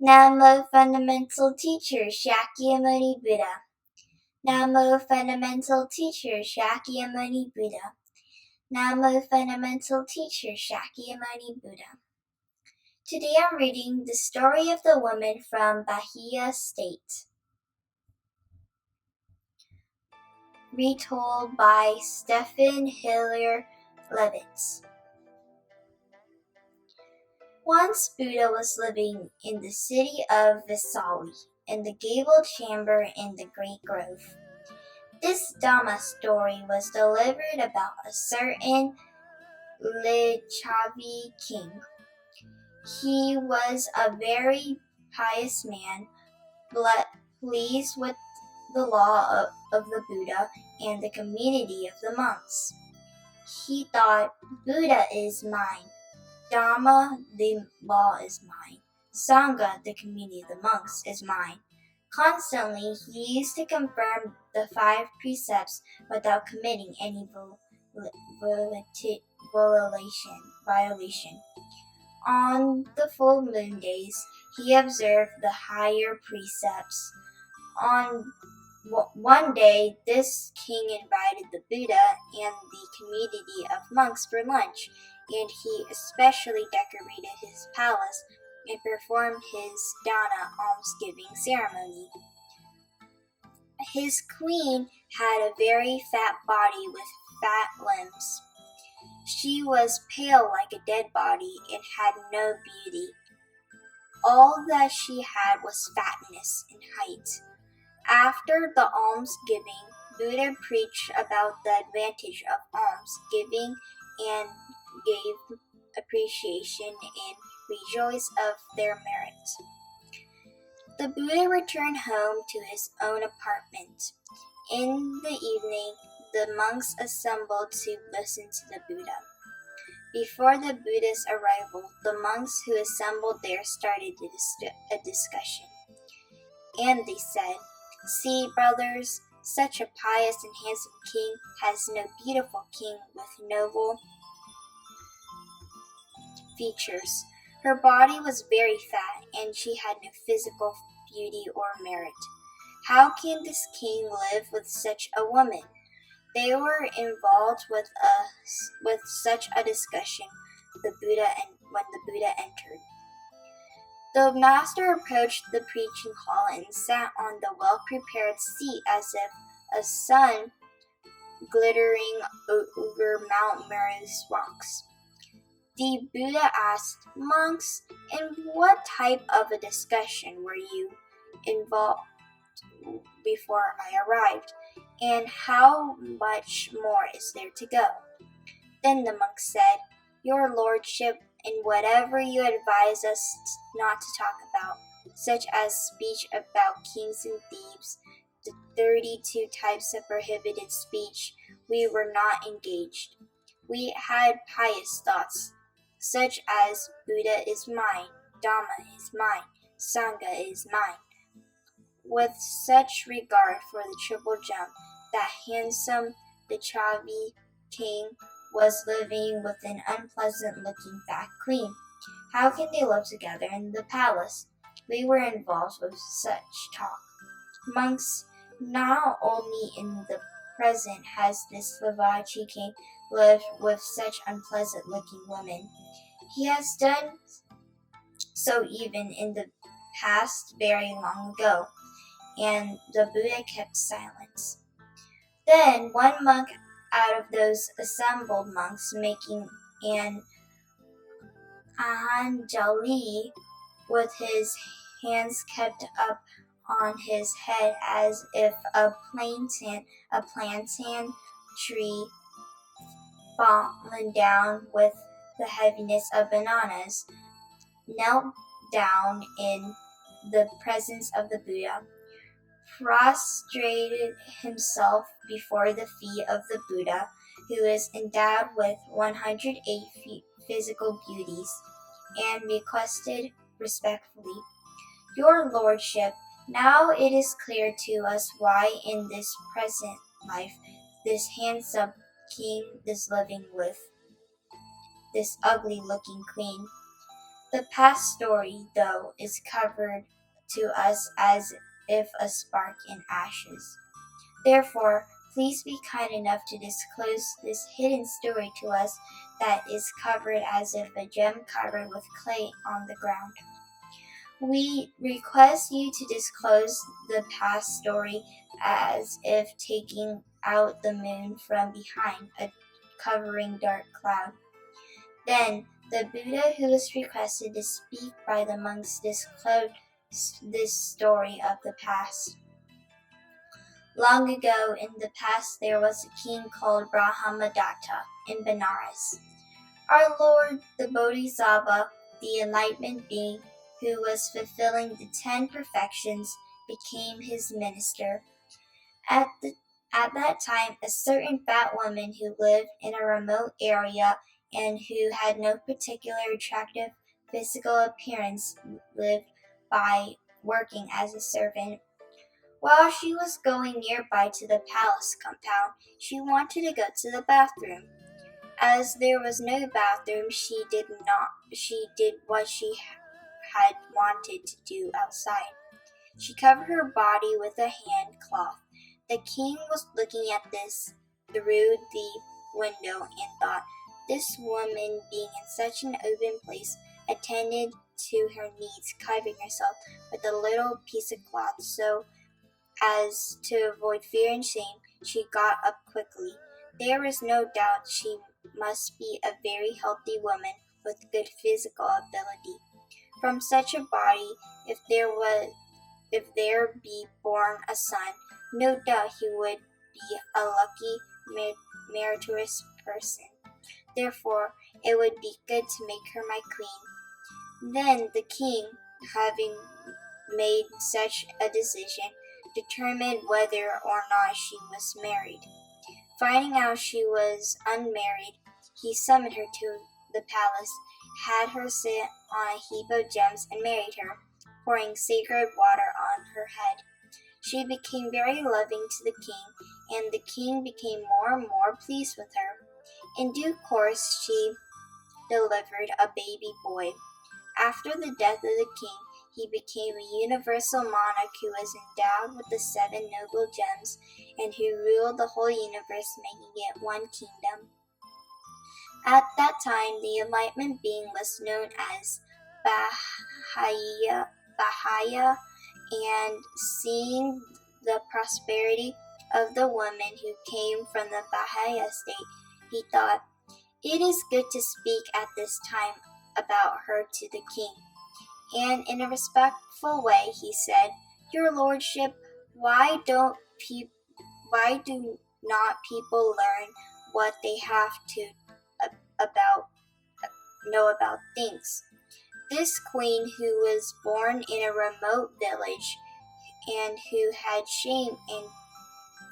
Namo Fundamental Teacher Shakyamuni Buddha. Namo Fundamental Teacher Shakyamuni Buddha. Namo Fundamental Teacher Shakyamuni Buddha. Today I'm reading the story of the woman from Bahiya State, retold by Stephen Hiller Levitz. Once Buddha was living in the city of Vesali, in the gabled chamber in the great grove. This Dhamma story was delivered about a certain Lichavi king. He was a very pious man, pleased with the law of the Buddha and the community of the monks. He thought, Buddha is mine, Dhamma, the law, is mine, Sangha, the community of the monks, is mine. Constantly, he used to confirm the 5 precepts without committing any violation. On the full moon days, he observed the higher precepts. On one day, this king invited the Buddha and the community of monks for lunch, and he especially decorated his palace and performed his dana almsgiving ceremony. His queen had a very fat body with fat limbs. She was pale like a dead body and had no beauty. All that she had was fatness and height. After the almsgiving, Buddha preached about the advantage of almsgiving and gave appreciation and rejoiced of their merit. The Buddha returned home to his own apartment. In the evening, the monks assembled to listen to the Buddha. Before the Buddha's arrival, the monks who assembled there started a discussion. And they said, See, brothers, such a pious and handsome king has no beautiful king with noble features. Her body was very fat, and she had no physical beauty or merit. How can this king live with such a woman? They were involved with such a discussion when the Buddha entered. The master approached the preaching hall and sat on the well-prepared seat as if a sun glittering over Mount Meru's rocks. The Buddha asked, Monks, in what type of a discussion were you involved before I arrived, and how much more is there to go? Then the monk said, Your lordship, in whatever you advise us not to talk about, such as speech about kings and thieves, the 32 types of prohibited speech, we were not engaged. We had pious thoughts, such as Buddha is mine, Dhamma is mine, Sangha is mine. With such regard for the triple jump, that handsome Lichavi king was living with an unpleasant-looking fat queen. How can they live together in the palace? We were involved with such talk. Monks, not only in the present has this Lichavi king lived with such unpleasant-looking women. He has done so even in the past very long ago, and the Buddha kept silence. Then one monk out of those assembled monks, making an Anjali with his hands kept up on his head as if a plantain tree fallen down with the heaviness of bananas, knelt down in the presence of the Buddha, prostrated himself before the feet of the Buddha, who is endowed with 108 physical beauties, and requested respectfully, Your lordship, now it is clear to us why in this present life this handsome king is living with this ugly-looking queen. The past story, though, is covered to us as if a spark in ashes. Therefore, please be kind enough to disclose this hidden story to us that is covered as if a gem covered with clay on the ground. We request you to disclose the past story as if taking out the moon from behind a covering dark cloud. Then the Buddha who was requested to speak by the monks disclosed this story of the past. Long ago in the past there was a king called Brahmadatta in Benares. Our Lord, the Bodhisattva, the enlightenment being, who was fulfilling the 10 perfections, became his minister. At that time, a certain fat woman who lived in a remote area and who had no particular attractive physical appearance lived by working as a servant. While she was going nearby to the palace compound, she wanted to go to the bathroom. As there was no bathroom, she did what she had wanted to do outside. She covered her body with a hand cloth. The king was looking at this through the window and thought, this woman being in such an open place attended to her needs, covering herself with a little piece of cloth so as to avoid fear and shame. She got up quickly. There is no doubt she must be a very healthy woman with good physical ability. From such a body, if there be born a son, no doubt he would be a lucky, meritorious person. Therefore, it would be good to make her my queen. Then the king, having made such a decision, determined whether or not she was married. Finding out she was unmarried, he summoned her to the palace, had her sit on a heap of gems, and married her, pouring sacred water on her head. She became very loving to the king, and the king became more and more pleased with her. In due course, she delivered a baby boy. After the death of the king, he became a universal monarch who was endowed with the 7 noble gems and who ruled the whole universe, making it one kingdom. At that time, the enlightenment being was known as Bahiya, and seeing the prosperity of the woman who came from the Bahiya state, he thought, it is good to speak at this time about her to the king. And in a respectful way he said, Your Lordship, why do not people learn what they have to know about things? This queen who was born in a remote village and who had shame and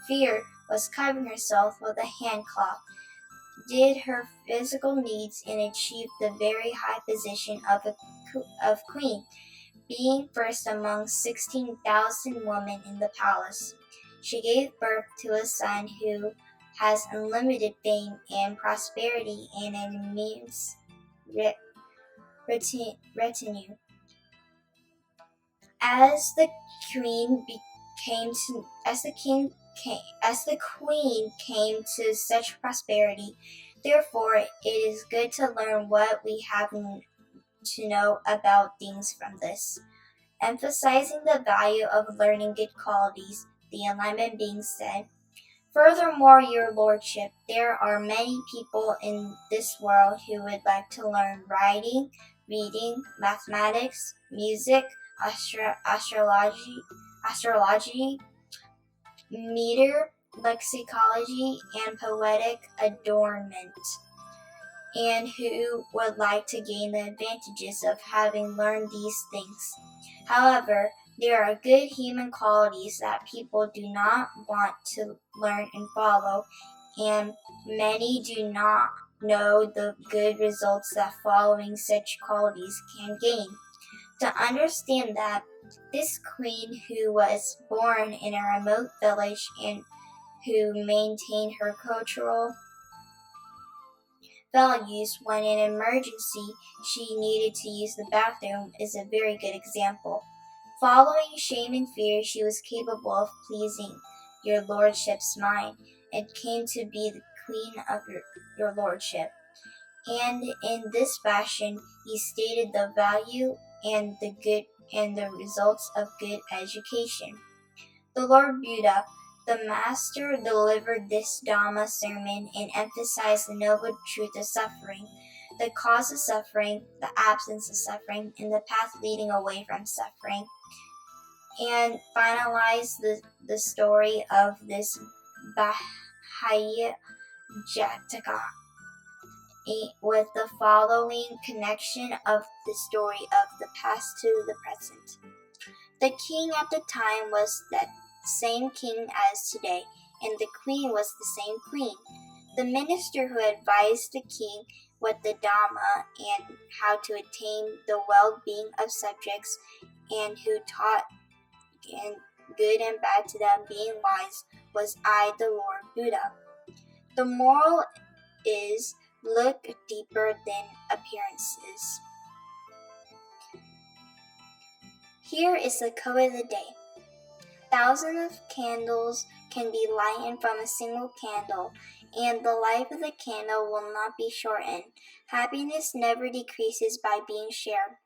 fear was covering herself with a handcloth, did her physical needs and achieved the very high position of queen, being first among 16,000 women in the palace. She gave birth to a son who has unlimited fame and prosperity and an immense retinue. As the queen came to such prosperity, therefore it is good to learn what we have to know about things from this. Emphasizing the value of learning good qualities, the enlightenment being said, Furthermore, your lordship, there are many people in this world who would like to learn writing, reading, mathematics, music, astrology, meter, lexicology, and poetic adornment, and who would like to gain the advantages of having learned these things. However, there are good human qualities that people do not want to learn and follow, and many do not know the good results that following such qualities can gain. To understand that, this queen who was born in a remote village and who maintained her cultural values when in an emergency she needed to use the bathroom is a very good example. Following shame and fear, she was capable of pleasing your lordship's mind and came to be the queen of your lordship. And in this fashion, he stated the value and the good and the results of good education. The Lord Buddha, the Master, delivered this Dhamma sermon and emphasized the noble truth of suffering, the cause of suffering, the absence of suffering, and the path leading away from suffering, and finalized the story of this Bahiya Jataka with the following connection of the story of the past to the present. The king at the time was that same king as today, and the queen was the same queen. The minister who advised the king with the Dhamma and how to attain the well-being of subjects, and who taught and good and bad to them, being wise, was I, the Lord Buddha. The moral is, look deeper than appearances. Here is the quote of the day. Thousands of candles can be lightened from a single candle, and the life of the candle will not be shortened. Happiness never decreases by being shared.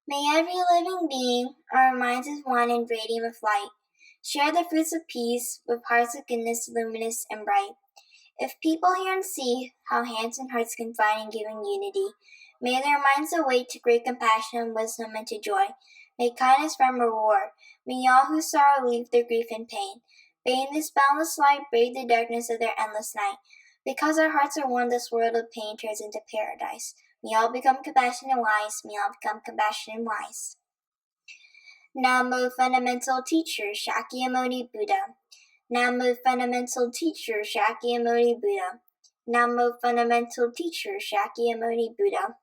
May every living being, our minds as one and radiant with light, share the fruits of peace with hearts of goodness luminous and bright. If people hear and see how hands and hearts can find and give in unity, may their minds awake to great compassion and wisdom and to joy. May kindness find reward. May all who sorrow leave their grief and pain. May in this boundless light brave the darkness of their endless night. Because our hearts are one, this world of pain turns into paradise. May all become compassionate and wise. May all become compassionate and wise. Namo Fundamental Teacher Shakyamuni Buddha. Namo Fundamental Teacher Shakyamuni Buddha. Namo Fundamental Teacher Shakyamuni Buddha.